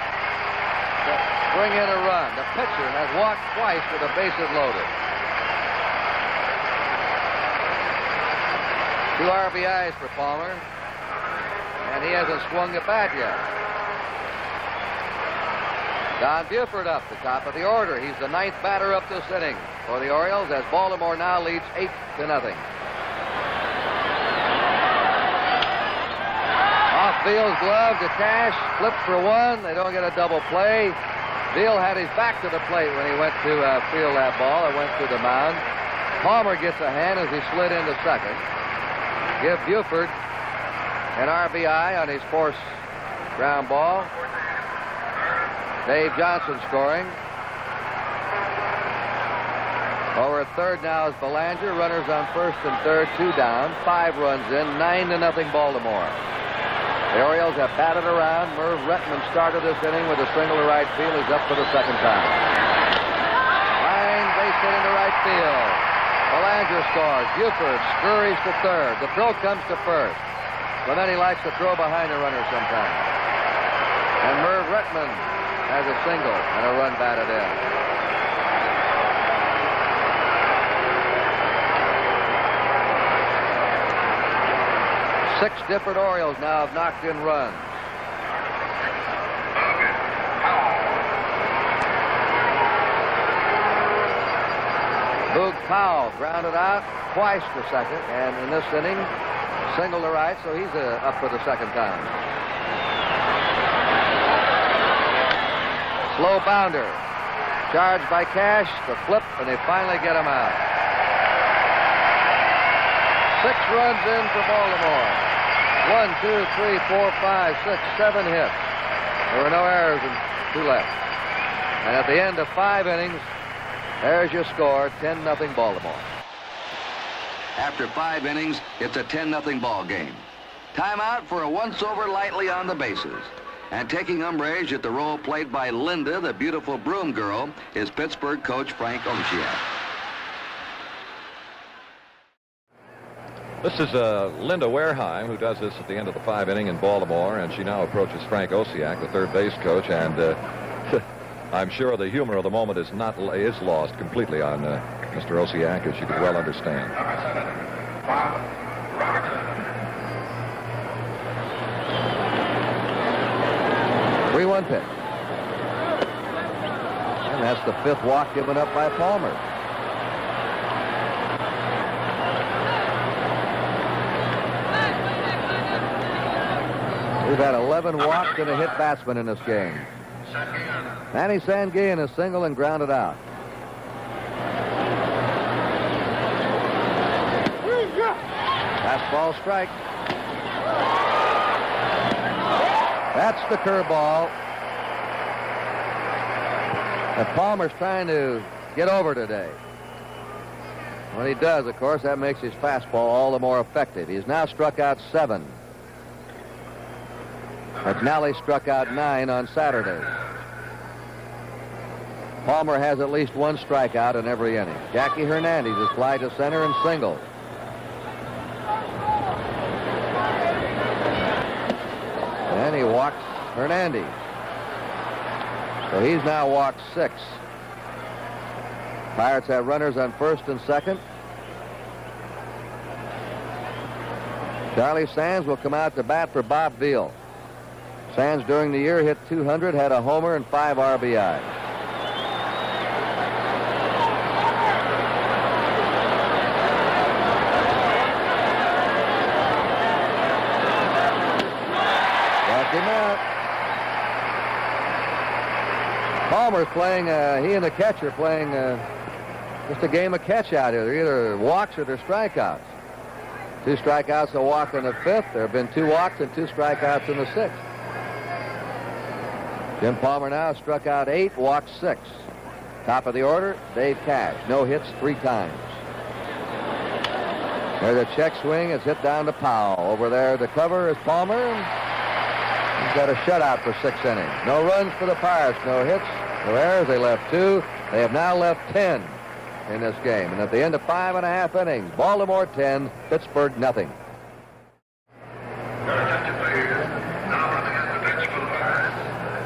to bring in a run. The pitcher has walked twice with the bases loaded. 2 RBIs for Palmer. And he hasn't swung the bat yet. Don Buford up, the top of the order. He's the 9th batter up this inning for the Orioles as Baltimore now leads 8-0. Off-field glove to Cash, flips for 1. They don't get a double play. Veal had his back to the plate when he went to field that ball. It went to the mound. Palmer gets a hand as he slid into second. Give Buford an RBI on his forced ground ball. Dave Johnson scoring. Over at third now is Belanger. Runners on first and third, 2 down. 5 runs in, 9-0 Baltimore. The Orioles have batted around. Merv Retman started this inning with a single to right field. He's up for the second time. Line base hit into right field. Belanger scores. Buford scurries to third. The throw comes to first. But then he likes to throw behind the runner sometimes. And Merv Retman has a single and a run batted in. Six different Orioles now have knocked in runs. Boog Powell grounded out twice to second, and in this inning, single to right, so he's up for the second time. Slow bounder. Charged by Cash, the flip, and they finally get him out. 6 runs in for Baltimore. 1, 2, 3, 4, 5, 6, 7 hits. There were no errors and 2 left. And at the end of 5 innings, there's your score, 10-0 Baltimore. After 5 innings, it's a 10-0 ball game. Timeout for a once-over lightly on the bases. And taking umbrage at the role played by Linda, the beautiful broom girl, is Pittsburgh coach Frank Osiak. This is Linda Wareheim, who does this at the end of the 5th inning in Baltimore, and she now approaches Frank Osiak, the third base coach, and I'm sure the humor of the moment is lost completely on Mr. Osiak, as you could well understand. 3-1 pitch. And that's the 5th walk given up by Palmer. We've had 11 walks and a hit batsman in this game. Manny Sanguillen is single and grounded out. Fastball strike. That's the curveball that Palmer's trying to get over today. When he does, of course, that makes his fastball all the more effective. He's now struck out 7. McNally struck out 9 on Saturday. Palmer has at least 1 strikeout in every inning. Jackie Hernandez is fly to center and single. And he walks Hernandez. So he's now walked 6. Pirates have runners on first and second. Charlie Sands will come out to bat for Bob Veal. Sands during the year hit 200, had a homer and 5 RBI. Palmer's playing, he and the catcher playing just a game of catch out here. They're either walks or they're strikeouts. 2 strikeouts, a walk in the 5th. There have been 2 walks and 2 strikeouts in the 6th. Jim Palmer now struck out 8, walked 6. Top of the order, Dave Cash. No hits 3 times. There's a check swing. It's hit down to Powell. Over there to cover is Palmer. Cubs got a shutout for 6 innings. No runs for the Pirates, no hits, no errors. They left 2. They have now left 10 in this game. And at the end of 5.5 innings, Baltimore 10, Pittsburgh nothing. Now running at the bench for the Pirates,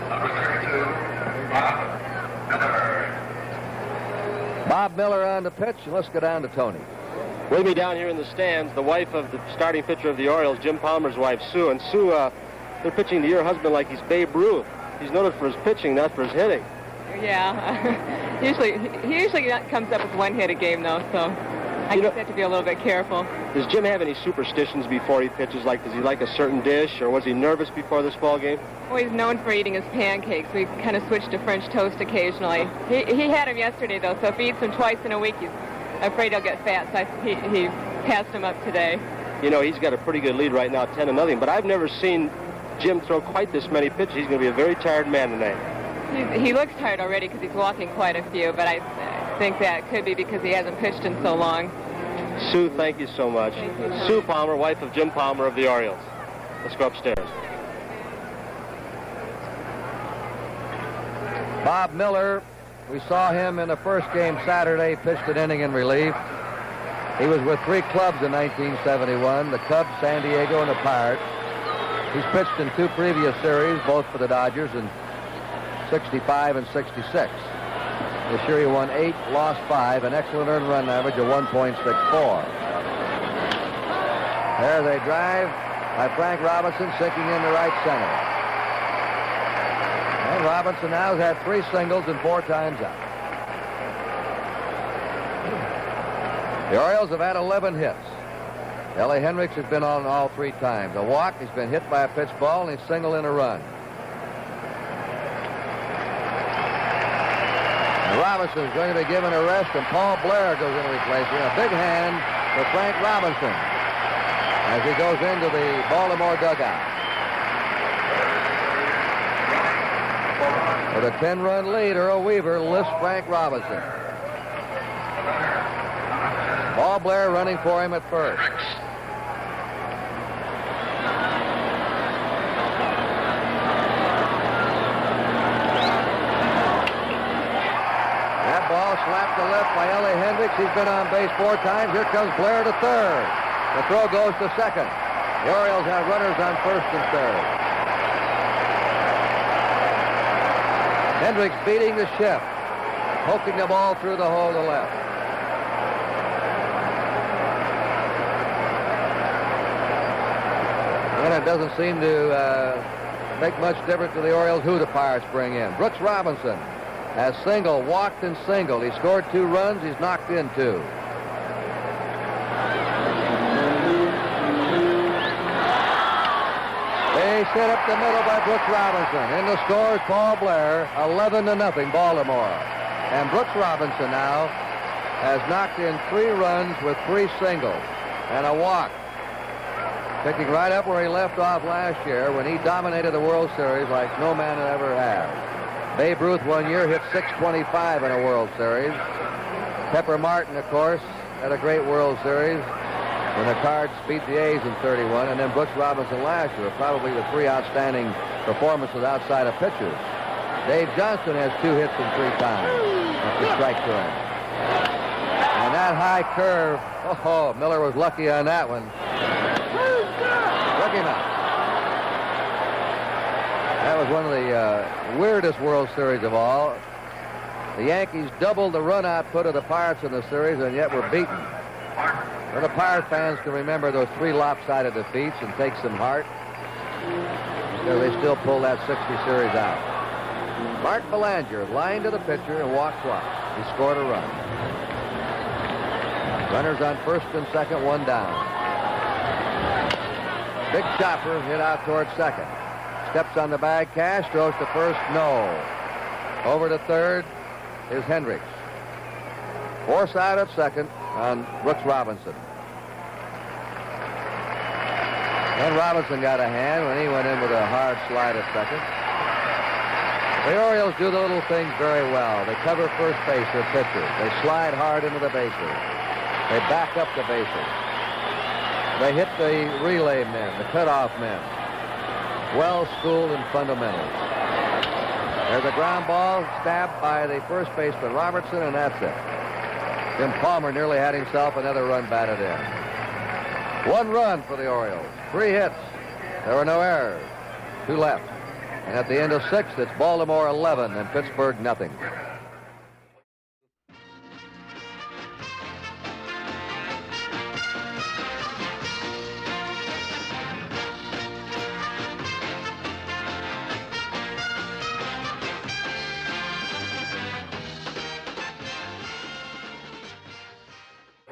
number 32, Bob Miller. Bob Miller on the pitch. Let's go down to Tony. With me down here in the stands, the wife of the starting pitcher of the Orioles, Jim Palmer's wife, Sue. And Sue, they're pitching to your husband like he's Babe Ruth. He's noted for his pitching, not for his hitting. Yeah. He usually comes up with 1 hit a game, though, so I just have to be a little bit careful. Does Jim have any superstitions before he pitches? Like, does he like a certain dish, or was he nervous before this ball game? Well, he's known for eating his pancakes. We've kind of switched to French toast occasionally. He had them yesterday, though, so if he eats them twice in a week, he's afraid he'll get fat, so he passed them up today. You know, he's got a pretty good lead right now, 10-0, but I've never seen Jim throw quite this many pitches. He's going to be a very tired man tonight. He looks tired already because he's walking quite a few, but I think that could be because he hasn't pitched in so long. Sue, thank you so much. Sue Palmer, wife of Jim Palmer of the Orioles. Let's go upstairs. Bob Miller, we saw him in the first game Saturday, pitched an inning in relief. He was with 3 clubs in 1971, the Cubs, San Diego, and the Pirates. He's pitched in 2 previous series, both for the Dodgers in 65 and 66. This year he won 8, lost 5, an excellent earned run average of 1.64. There's a drive by Frank Robinson, sinking into right center. And Robinson now has had 3 singles and 4 times out. The Orioles have had 11 hits. Ellie Hendricks has been on all 3 times. A walk, he's been hit by a pitch ball, and he's singled in a run. And Robinson is going to be given a rest, and Paul Blair goes in to replace him. A big hand for Frank Robinson as he goes into the Baltimore dugout. With a 10-run lead, Earl Weaver lifts Frank Robinson. Paul Blair running for him at first. That ball slapped to left by Ellie Hendricks. He's been on base 4 times. Here comes Blair to third. The throw goes to second. The Orioles have runners on first and third. Hendricks beating the shift, poking the ball through the hole to left. And it doesn't seem to make much difference to the Orioles who the Pirates bring in. Brooks Robinson has singled, walked, and singled. He scored 2 runs. He's knocked in 2. Base hit up the middle by Brooks Robinson. In the score is Paul Blair, 11-0 Baltimore. And Brooks Robinson now has knocked in 3 runs with 3 singles and a walk. Picking right up where he left off last year when he dominated the World Series like no man ever has. Babe Ruth one year hit .625 in a World Series. Pepper Martin, of course, had a great World Series when the Cards beat the A's in 31, and then Brooks Robinson last year, probably the 3 outstanding performances outside of pitchers. Dave Johnston has 2 hits in 3 times. That's a strike to him. And that high curve, oh, Miller was lucky on that one. Took him out. That was one of the weirdest World Series of all. The Yankees doubled the run output of the Pirates in the series, and yet were beaten. Well, the Pirate fans can remember those 3 lopsided defeats and take some heart. So they still pull that 60 series out. Mark Belanger lined to the pitcher and walked twice. He scored a run. Runners on first and second, 1 down. Big chopper hit out towards second. Steps on the bag, Cash throws to first, no. Over to third is Hendricks. Force out at second on Brooks Robinson. And Robinson got a hand when he went in with a hard slide at second. The Orioles do the little things very well. They cover first base with pitchers. They slide hard into the bases. They back up the bases. They hit the relay men, the cutoff men. well schooled in fundamentals. There's a ground ball stabbed by the first baseman Robertson, and that's it. Jim Palmer nearly had himself another run batted in. 1 run for the Orioles. 3 hits. There were no errors. 2 left. And at the end of 6, it's Baltimore 11 and Pittsburgh nothing.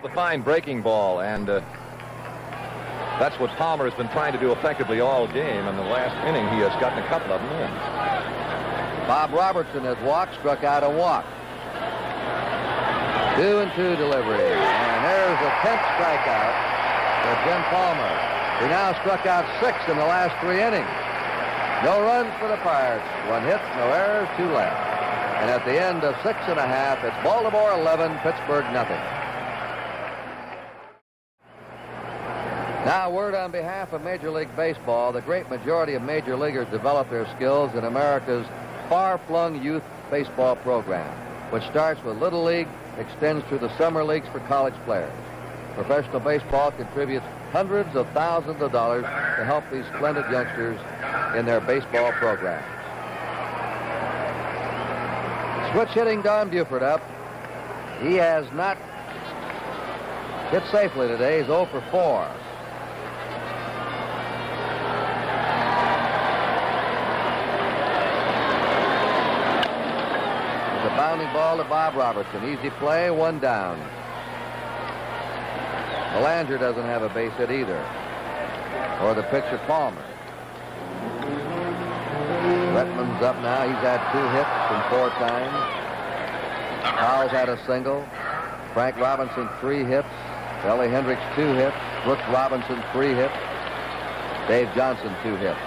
The fine breaking ball, and that's what Palmer has been trying to do effectively all game. In the last inning, he has gotten a couple of them in. Bob Robertson has walked, struck out a walk. 2-2 delivery. And there's a 10th strikeout for Jim Palmer. He now struck out 6 in the last 3 innings. No runs for the Pirates. 1 hit, no errors, 2 left. And at the end of 6 1/2, it's Baltimore 11, Pittsburgh nothing. Now, a word on behalf of Major League Baseball. The great majority of major leaguers develop their skills in America's far-flung youth baseball program, which starts with Little League, extends through the summer leagues for college players. Professional baseball contributes hundreds of thousands of dollars to help these splendid youngsters in their baseball programs. Switch hitting Don Buford up. He has not hit safely today. He's 0 for 4. Bounding ball to Bob Robertson. Easy play, 1 down. Belanger doesn't have a base hit either. Or the pitcher Palmer. Retman's up now. He's had 2 hits in 4 times. Powell's had a single. Frank Robinson 3 hits. Ellie Hendricks 2 hits. Brooks Robinson 3 hits. Dave Johnson 2 hits.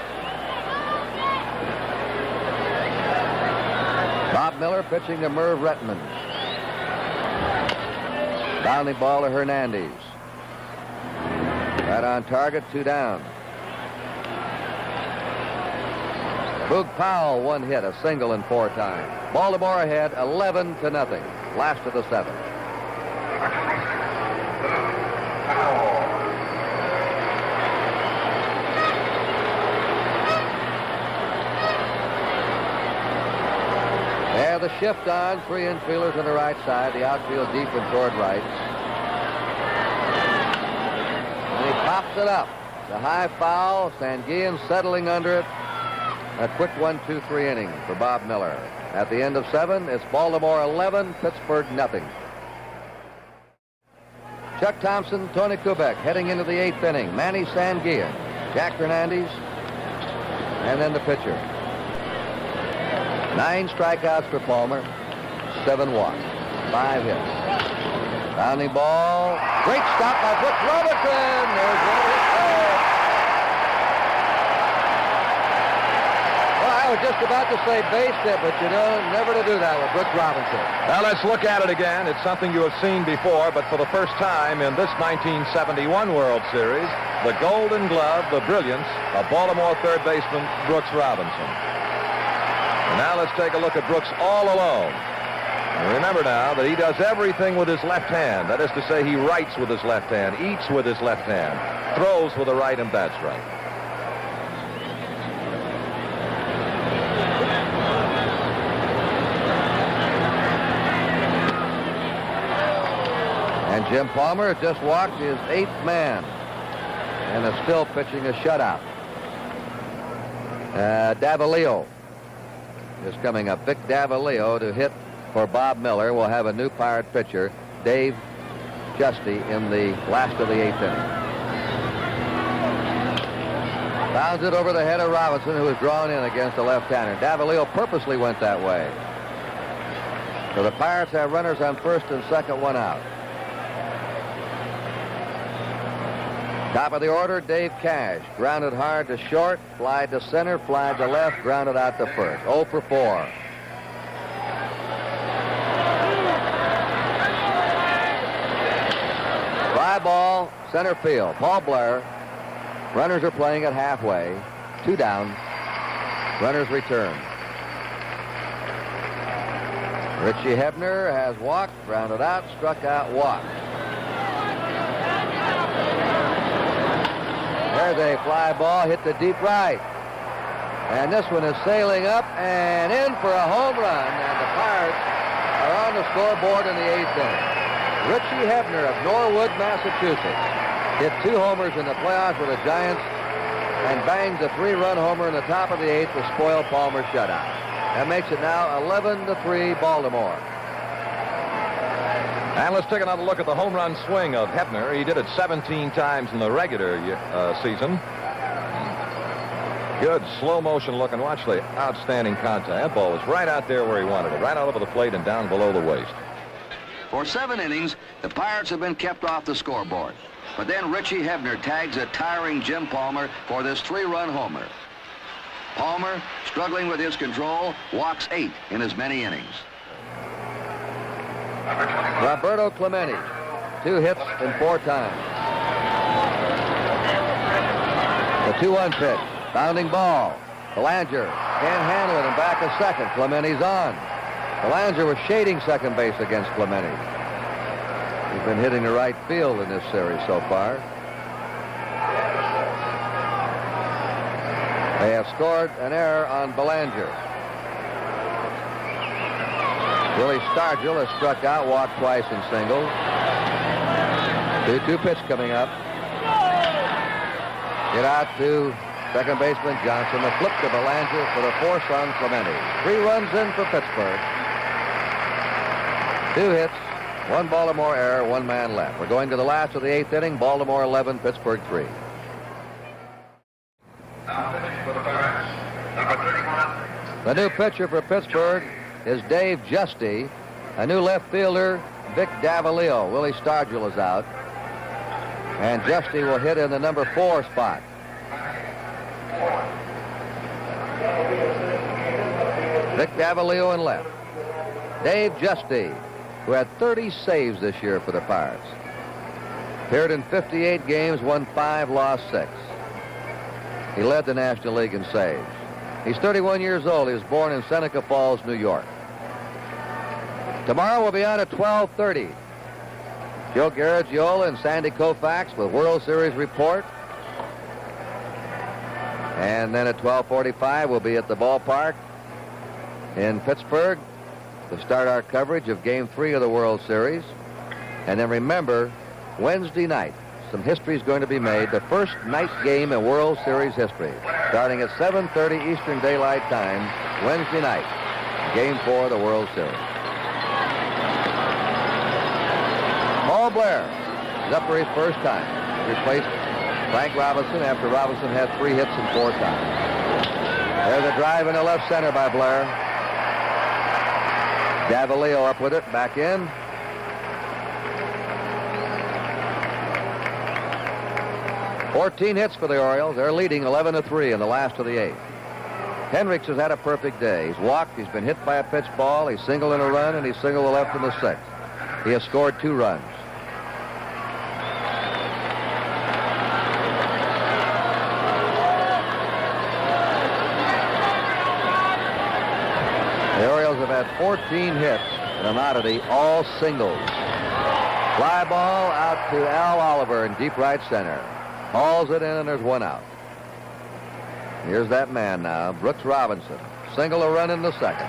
Bob Miller pitching to Merv Retman. Bounding ball to Hernandez. Right on target, 2 down. Boog Powell 1 hit, a single in 4 times. Baltimore ahead 11 to nothing. Last of the 7th. The shift on, 3 infielders on the right side, the outfield deep and toward right. And he pops it up. The high foul, Sanguillen settling under it. A quick 1-2-3 inning for Bob Miller. At the end of 7, it's Baltimore 11, Pittsburgh nothing. Chuck Thompson, Tony Kubek heading into the 8th inning. Manny Sanguillen, Jack Hernandez, and then the pitcher. 9 strikeouts for Palmer, 7 walks, 5 hits. Bounding ball, great stop by Brooks Robinson. There's 1 hit there. Well, I was just about to say base hit, but you know, never to do that with Brooks Robinson. Now let's look at it again. It's something you have seen before, but for the first time in this 1971 World Series, the Golden Glove, the brilliance of Baltimore third baseman Brooks Robinson. And now let's take a look at Brooks all alone. And remember now that he does everything with his left hand. That is to say, he writes with his left hand, eats with his left hand, throws with the right, and bats right. And Jim Palmer has just walked his 8th man and is still pitching a shutout. Davalillo is coming up. Vic Davalillo to hit for Bob Miller. We'll have a new Pirate pitcher, Dave Justy, in the last of the 8th inning. Bounds it over the head of Robinson, who was drawn in against the left-hander. Davalillo purposely went that way. So the Pirates have runners on first and second, 1 out. Top of the order, Dave Cash. Grounded hard to short, fly to center, fly to left, grounded out to first. 0 for 4. Fly ball, center field. Paul Blair. Runners are playing at halfway. 2 down. Runners return. Richie Hebner has walked, grounded out, struck out, walked. There's a fly ball, hit the deep right. And this one is sailing up and in for a home run. And the Pirates are on the scoreboard in the 8th inning. Richie Hebner of Norwood, Massachusetts, hit 2 homers in the playoffs with the Giants and bangs a 3-run homer in the top of the 8th to spoil Palmer's shutout. That makes it now 11-3 Baltimore. And let's take another look at the home run swing of Hebner. He did it 17 times in the regular season. Good slow motion look, and watch the outstanding contact. That ball was right out there where he wanted it, right out over the plate and down below the waist. For 7 innings, the Pirates have been kept off the scoreboard. But then Richie Hebner tags a tiring Jim Palmer for this 3-run homer. Palmer, struggling with his control, walks 8 in as many innings. Roberto Clemente, 2 hits in 4 times. The 2-1 pitch, bounding ball. Belanger can't handle it and back a second. Clemente's on. Belanger was shading second base against Clemente. He's been hitting the right field in this series so far. They have scored an error on Belanger. Willie Stargell has struck out, walked twice and singled. 2-2 pitch coming up. Get out to second baseman Johnson. The flip to Belanger for the force on Clemente. 3 runs in for Pittsburgh. 2 hits, 1 Baltimore error, 1 man left. We're going to the last of the 8th inning. Baltimore 11, Pittsburgh 3. The new pitcher for Pittsburgh is Dave Justy. A new left fielder, Vic Davalillo. Willie Stargell is out. And Justy will hit in the number 4 spot. Vic Davalillo in left. Dave Justy, who had 30 saves this year for the Pirates. Appeared in 58 games, won 5, lost 6. He led the National League in saves. He's 31 years old. He was born in Seneca Falls, New York. Tomorrow we'll be on at 12:30. Joe Garagiola and Sandy Koufax with World Series report. And then at 12:45 we'll be at the ballpark in Pittsburgh to start our coverage of Game 3 of the World Series. And then remember, Wednesday night, some history is going to be made. The first night game in World Series history, starting at 7:30 Eastern Daylight Time, Wednesday night, Game 4 of the World Series. Paul Blair is up for his first time. Replaced Frank Robinson after Robinson had 3 hits in 4 times. There's a drive in the left center by Blair. Davalillo up with it, back in. "14 hits for the Orioles. They're leading 11-3 in the last of the 8th. Hendricks has had a perfect day. He's walked, he's been hit by a pitch ball, he's singled in a run, and he's singled the left in the 6th. He has scored 2 runs. The Orioles have had 14 hits in an oddity, all singles. Fly ball out to Al Oliver in deep right center. Hauls it in, and there's 1 out. Here's that man now, Brooks Robinson. Single a run in the 2nd.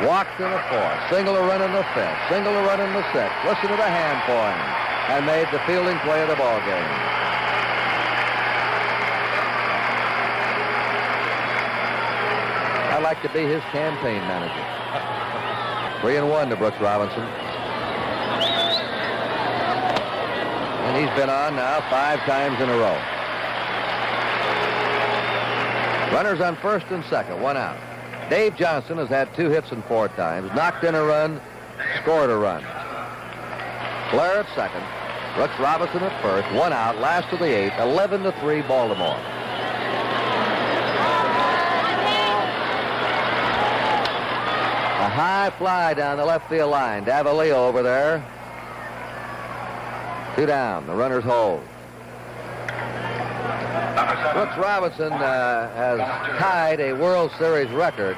Walked in the 4th. Single a run in the 5th. Single a run in the 6th. Listen to the hand for him. And made the fielding play of the ball game. I'd like to be his campaign manager. 3-1 to Brooks Robinson. And he's been on now 5 times in a row. Runners on 1st and 2nd, 1 out. Dave Johnson has had 2 hits in 4 times, knocked in a run, scored a run. Blair at 2nd, Brooks Robinson at 1st, 1 out, last of the 8th, 11-3 Baltimore. A high fly down the left field line. Davalillo over there. 2 down. The runners hold. Brooks Robinson has tied a World Series record,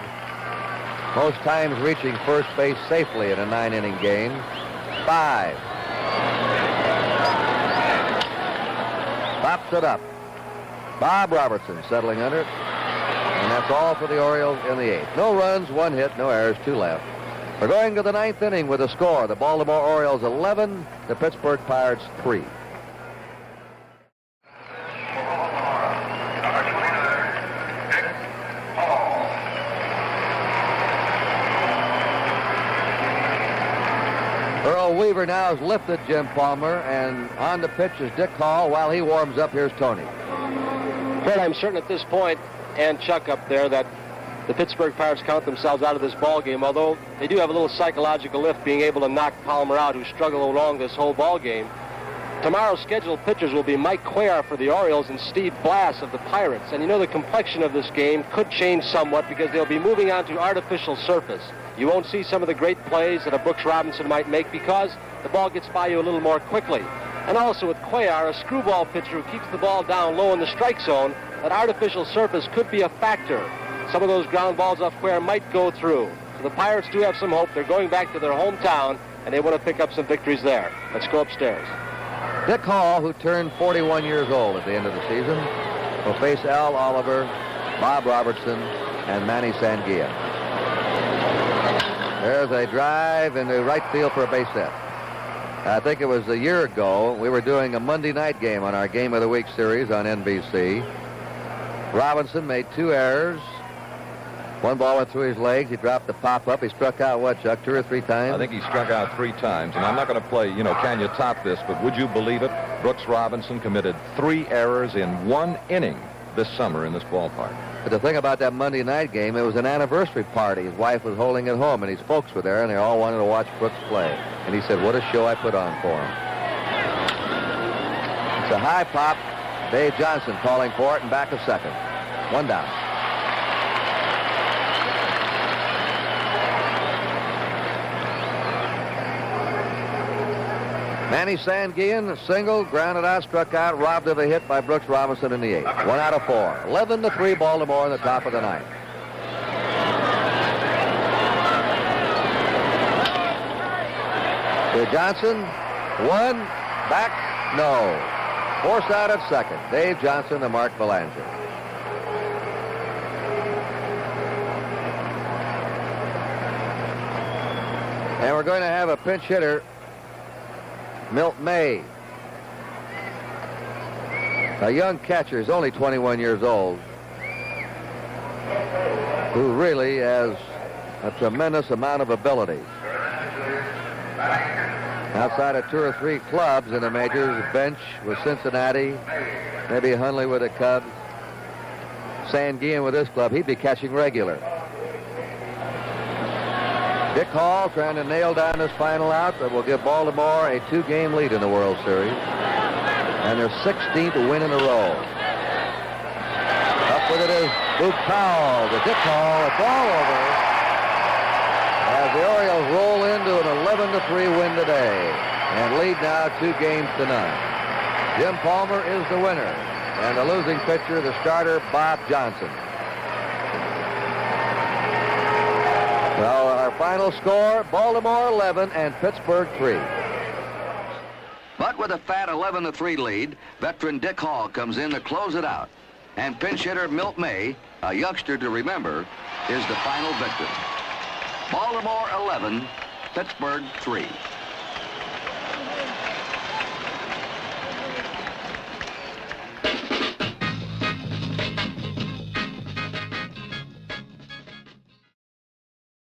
most times reaching first base safely in a 9-inning game. 5. Pops it up. Bob Robertson settling under it. And that's all for the Orioles in the 8th. No runs, 1 hit, no errors, 2 left. We're going to the 9th inning with a score. The Baltimore Orioles 11, the Pittsburgh Pirates 3. Earl Weaver now has lifted Jim Palmer, and on the pitch is Dick Hall. While he warms up, here's Tony. Fred, I'm certain at this point, and Chuck up there, that the Pittsburgh Pirates count themselves out of this ball game, although they do have a little psychological lift being able to knock Palmer out, who struggled along this whole ball game. Tomorrow's scheduled pitchers will be Mike Cuellar for the Orioles and Steve Blass of the Pirates. And you know, the complexion of this game could change somewhat because they'll be moving on to artificial surface. You won't see some of the great plays that a Brooks Robinson might make because the ball gets by you a little more quickly. And also with Cuellar, a screwball pitcher who keeps the ball down low in the strike zone, that artificial surface could be a factor. Some of those ground balls off Cuellar might go through. So the Pirates do have some hope. They're going back to their hometown, and they want to pick up some victories there. Let's go upstairs. Dick Hall, who turned 41 years old at the end of the season, will face Al Oliver, Bob Robertson, and Manny Sanguilla. There's a drive into right field for a base hit. I think it was a year ago, we were doing a Monday night game on our Game of the Week series on NBC. Robinson made 2 errors. 1 ball went through his legs. He dropped the pop-up. He struck out, what, Chuck, 2 or 3 times? I think he struck out 3 times. And I'm not going to play, can you top this? But would you believe it? Brooks Robinson committed 3 errors in 1 inning this summer in this ballpark. But the thing about that Monday night game, it was an anniversary party. His wife was holding it home, and his folks were there, and they all wanted to watch Brooks play. And he said, what a show I put on for him. It's a high pop. Dave Johnson calling for it, and back a second. 1 down. Manny Sanguilla, single, grounded out, struck out, robbed of a hit by Brooks Robinson in the 8th. 1 out of 4. 11-3 Baltimore in the top of the 9th. To Johnson, 1, back, no. Forced out at second. Dave Johnson to Mark Belanger. And we're going to have a pinch hitter, Milt May, a young catcher. He's only 21 years old, who really has a tremendous amount of ability. Outside of 2 or 3 clubs in the majors, bench with Cincinnati, maybe Hundley with the Cubs, Sanguilla with this club, he'd be catching regular. Dick Hall trying to nail down this final out that will give Baltimore a 2-game lead in the World Series and their 16th win in a row. Up with it is Luke Powell to Dick Hall. It's all over as the Orioles roll into an 11-3 win today and lead now 2-0. Jim Palmer is the winner, and the losing pitcher, the starter, Bob Johnson. Well, our final score, Baltimore 11 and Pittsburgh 3. But with a fat 11-3 lead, veteran Dick Hall comes in to close it out. And pinch hitter Milt May, a youngster to remember, is the final victor. Baltimore 11, Pittsburgh 3.